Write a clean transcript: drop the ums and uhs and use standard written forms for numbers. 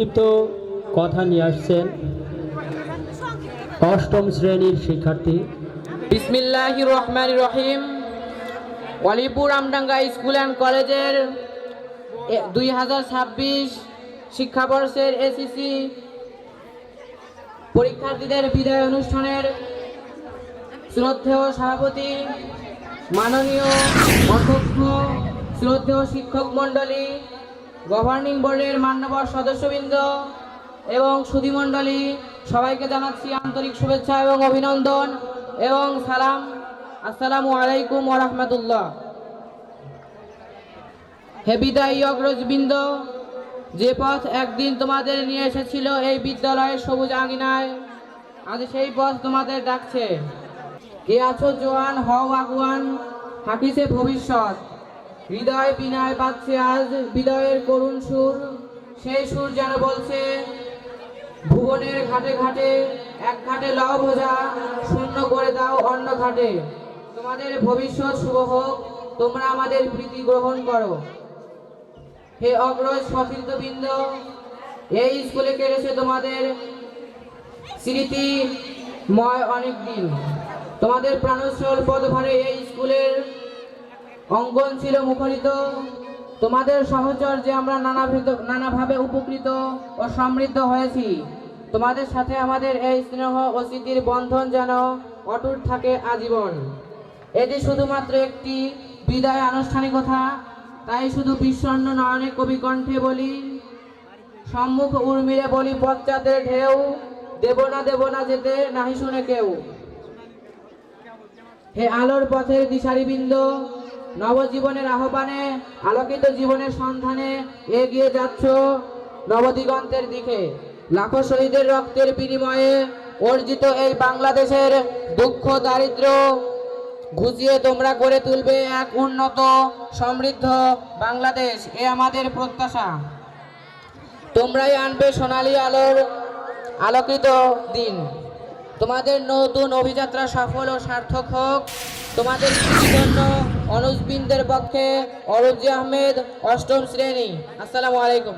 সংক্ষিপ্ত কথা নিয়ে আসছেন অষ্টম শ্রেণীর শিক্ষার্থী। বিসমিল্লাহির রহমানির রহিম। ওয়ালিপুর আমডাঙ্গা স্কুল অ্যান্ড কলেজের 2026 শিক্ষাবর্ষের এসএসসি পরীক্ষার্থীদের বিদায় অনুষ্ঠানের শ্রদ্ধেয় সভাপতি, মাননীয় অধ্যক্ষ, শ্রদ্ধেয় শিক্ষক মণ্ডলী, গভর্নিং বোর্ডের মান্যবর সদস্যবৃন্দ এবং সুধীমণ্ডলী, সবাইকে জানাচ্ছি আন্তরিক শুভেচ্ছা এবং অভিনন্দন এবং সালাম। আসসালামু আলাইকুম ওয়া রাহমাতুল্লাহ। হে বিদায়ী অগ্রজবৃন্দ, যে পথ একদিন তোমাদের নিয়ে এসেছিল এই বিদ্যালয়ের সবুজ আঙিনায়, আজ সেই পথ তোমাদের ডাকছে। কে আছো জোয়ান, হও আগুয়ান, থাকিছে ভবিষ্যৎ। হৃদয় বিনায় বাজছে আজ বিদায়ের করুণ সুর, সেই সুর যেন বলছে ভুবনের ঘাটে ঘাটে এক ঘাটে লও বোঝা, শূন্য করে দাও অন্য ঘাটে। তোমাদের ভবিষ্যৎ শুভ হোক, তোমরা আমাদের প্রীতি গ্রহণ করো। হে অগ্রজ সতীর্থবৃন্দ, এই স্কুলে কেটেছে তোমাদের স্মৃতিময় অনেক দিন। তোমাদের প্রাণোচ্ছল পদভারে এই স্কুলের অঙ্গন ছিল মুখরিত। তোমাদের সাহচর্যে আমরা নানাভাবে উপকৃত ও সমৃদ্ধ হয়েছি। তোমাদের সাথে আমাদের এই স্নেহ ও স্মৃতির বন্ধন যেন অটুট থাকে আজীবন। এটি শুধুমাত্র একটি বিদায় আনুষ্ঠানিকতা, তাই শুধু বিষণ্ণ নয়নে কবি কণ্ঠে বলি, সম্মুখ উর্মিলে বলি পশ্চাতের ঢেউ, দেব না যেতে নাহি শুনে কেউ। হে আলোর পথের দিশারিবৃন্দ, নবজীবনের আহ্বানে আলোকিত জীবনের সন্ধানে এগিয়ে যাচ্ছ নবদিগন্তের দিকে। লাখো শহীদের রক্তের বিনিময়ে অর্জিত এই বাংলাদেশের দুঃখ দারিদ্র ঘুচিয়ে তোমরা গড়ে তুলবে এক উন্নত সমৃদ্ধ বাংলাদেশ, এ আমাদের প্রত্যাশা। তোমরাই আনবে সোনালী আলোর আলোকিত দিন। তোমাদের নতুন অভিযাত্রা সফল ও সার্থক হোক। তোমাদের জন্য অনুজবৃন্দের পক্ষে অরুজি আহমেদ, অষ্টম শ্রেণী। আসসালামু আলাইকুম।